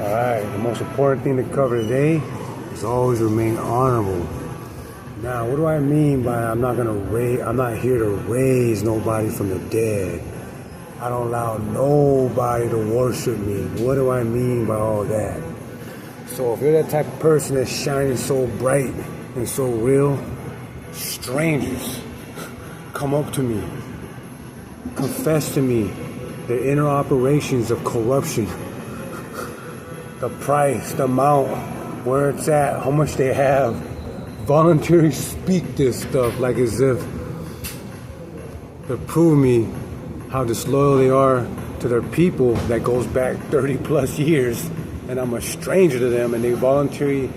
Alright, the most important thing to cover today is always remain honorable. Now, what do I mean by I'm not here to raise nobody from the dead. I don't allow nobody to worship me. What do I mean by all that? So if you're that type of person that's shining so bright and so real, strangers come up to me, confess to me their inner operations of corruption, the price, the amount, where it's at, how much they have, voluntarily speak this stuff like as if to prove me how disloyal they are to their people that goes back 30 plus years, and I'm a stranger to them, and they voluntarily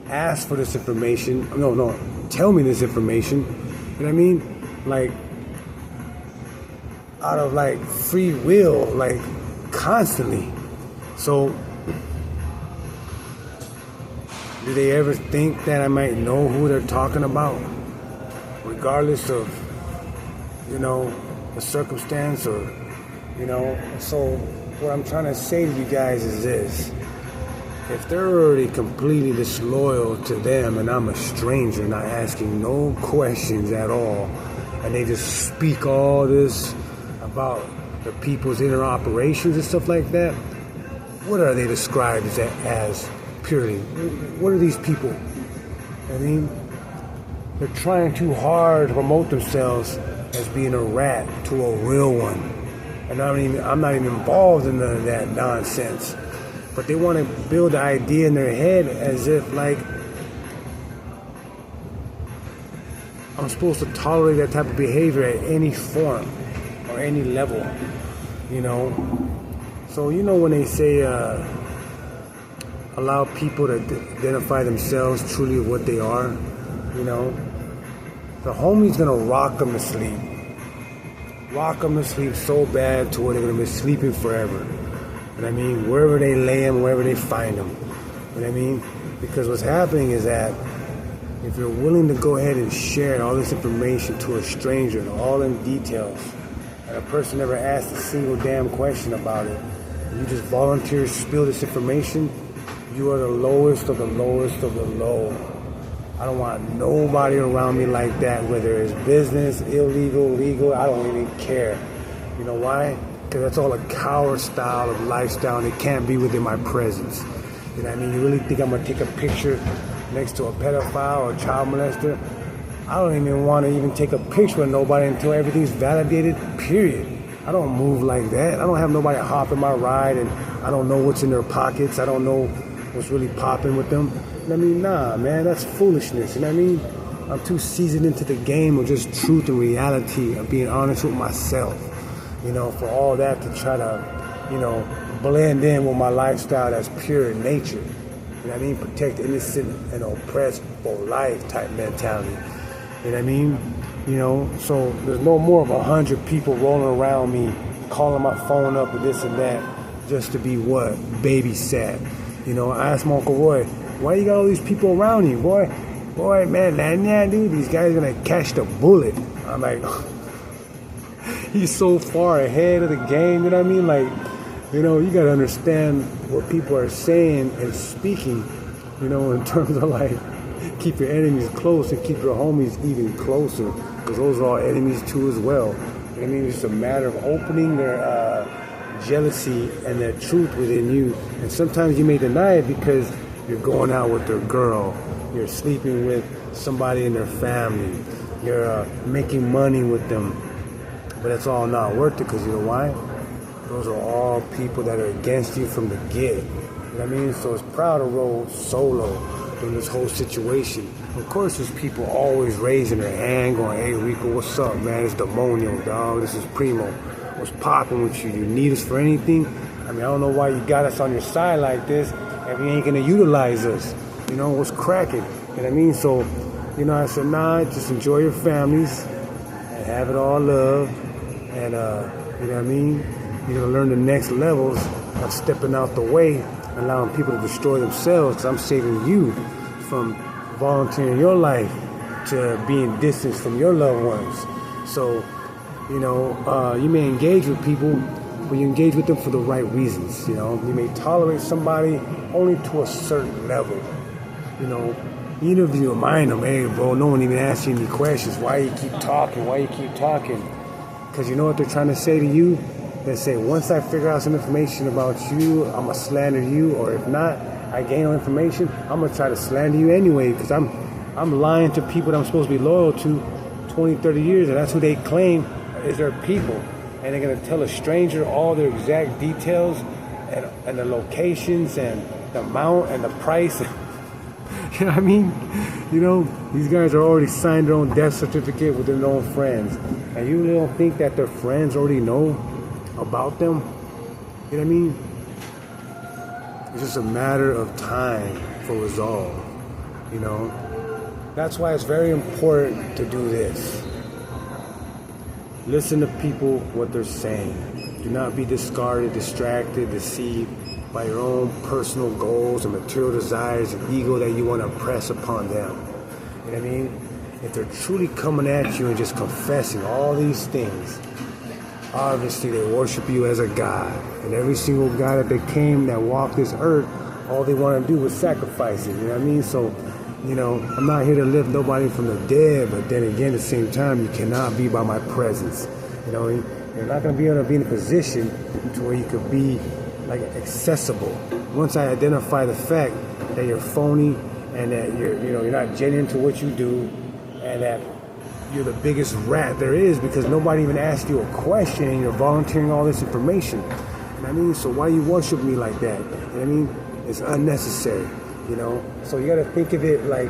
ask for this information. No, tell me this information. You know what I mean? Like, out of like free will, like constantly. So, do they ever think that I might know who they're talking about, regardless of, the circumstance or, So what I'm trying to say to you guys is this. If they're already completely disloyal to them and I'm a stranger not asking no questions at all, and they just speak all this about the people's inner operations and stuff like that, what are they described as purely? What are these people? I mean, they're trying too hard to promote themselves as being a rat to a real one. And I'm not even involved in none of that nonsense. But they want to build the idea in their head as if, like, I'm supposed to tolerate that type of behavior at any form or any level, So, when they say, allow people to identify themselves truly what they are, the homie's gonna rock them to sleep. Rock them to sleep so bad to where they're gonna be sleeping forever. And I mean, wherever they lay them, wherever they find them. You know what I mean? Because what's happening is that if you're willing to go ahead and share all this information to a stranger and all in details, and a person never asked a single damn question about it, and you just volunteer to spill this information, you are the lowest of the lowest of the low. I don't want nobody around me like that, whether it's business, illegal, legal, I don't even care. You know why? Because that's all a coward style of lifestyle, and it can't be within my presence. You know what I mean? You really think I'm going to take a picture next to a pedophile or a child molester? I don't even want to even take a picture with nobody until everything's validated, period. I don't move like that. I don't have nobody hop in my ride, and I don't know what's in their pockets. I don't know what's really popping with them. I mean, nah, man, that's foolishness. You know what I mean? I'm too seasoned into the game of just truth and reality, of being honest with myself, for all that to try to, blend in with my lifestyle that's pure in nature. You know what I mean? Protect the innocent and oppressed for life type mentality. You know what I mean? So there's no more of 100 people rolling around me, calling my phone up with this and that, just to be what? Babysat. I asked my Uncle Roy, why you got all these people around you, boy, man, dude, these guys are gonna catch the bullet. I'm like, he's so far ahead of the game, you know what I mean? Like, you gotta understand what people are saying and speaking, in terms of like, keep your enemies close and keep your homies even closer, because those are all enemies too as well. I mean, it's just a matter of opening their jealousy and their truth within you. And sometimes you may deny it because you're going out with their girl, you're sleeping with somebody in their family, you're making money with them, but it's all not worth it, because you know why? Those are all people that are against you from the get. You know what I mean? So it's proud to roll solo in this whole situation. Of course, there's people always raising their hand going, hey, Rico, what's up, man? It's Demonio, dog. This is Primo. What's popping with you? You need us for anything? I mean, I don't know why you got us on your side like this if you ain't going to utilize us. What's cracking? You know what I mean? So, I said, nah, just enjoy your families and have it all love. And, you know what I mean? You're going to learn the next levels of stepping out the way, allowing people to destroy themselves, because I'm saving you from volunteering your life to being distanced from your loved ones. So, you may engage with people but you engage with them for the right reasons. You know, you may tolerate somebody only to a certain level. You know, even if you remind them, hey, bro, no one even asked you any questions. Why you keep talking? Why you keep talking? Because you know what they're trying to say to you? They say, once I figure out some information about you, I'm going to slander you. Or if not, I gain no information, I'm going to try to slander you anyway. Because I'm lying to people that I'm supposed to be loyal to 20, 30 years. And that's who they claim is their people. And they're going to tell a stranger all their exact details and the locations and the amount and the price. You know what I mean? You know, these guys are already signed their own death certificate with their own friends. And you really don't think that their friends already know about them? You know what I mean? It's just a matter of time for resolve. You know? That's why it's very important to do this. Listen to people, what they're saying. Do not be discarded, distracted, deceived by your own personal goals and material desires and ego that you want to press upon them. You know what I mean? If they're truly coming at you and just confessing all these things, obviously they worship you as a god. And every single god that walked this earth, all they want to do is sacrifice it. You know what I mean? So, you know, I'm not here to lift nobody from the dead, but then again, at the same time, you cannot be by my presence. You know, you're not going to be able to be in a position to where you could be like accessible. Once I identify the fact that you're phony and that you're not genuine to what you do, and that you're the biggest rat there is because nobody even asked you a question and you're volunteering all this information. You know what I mean? So why you worship me like that? You know what I mean? It's unnecessary, you know? So you gotta think of it like,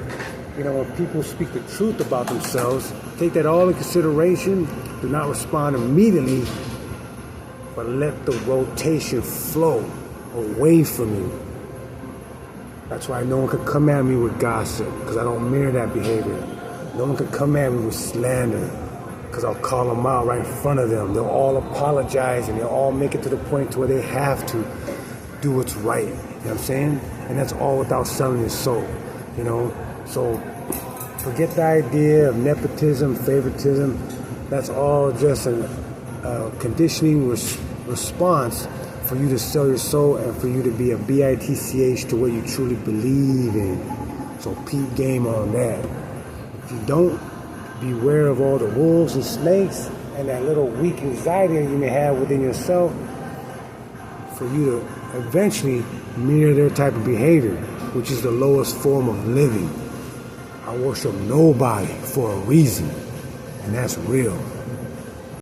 you know, when people speak the truth about themselves, take that all in consideration. Do not respond immediately, but let the rotation flow away from you. That's why no one can come at me with gossip, because I don't mirror that behavior. No one can come at me with slander, because I'll call them out right in front of them. They'll all apologize, and they'll all make it to the point to where they have to do what's right. You know what I'm saying? And that's all without selling your soul, you know? So forget the idea of nepotism, favoritism. That's all just a conditioning response for you to sell your soul and for you to be a bitch to what you truly believe in. So peep game on that. If you don't, beware of all the wolves and snakes and that little weak anxiety that you may have within yourself for you to eventually mirror their type of behavior, which is the lowest form of living. I worship nobody for a reason, and that's real.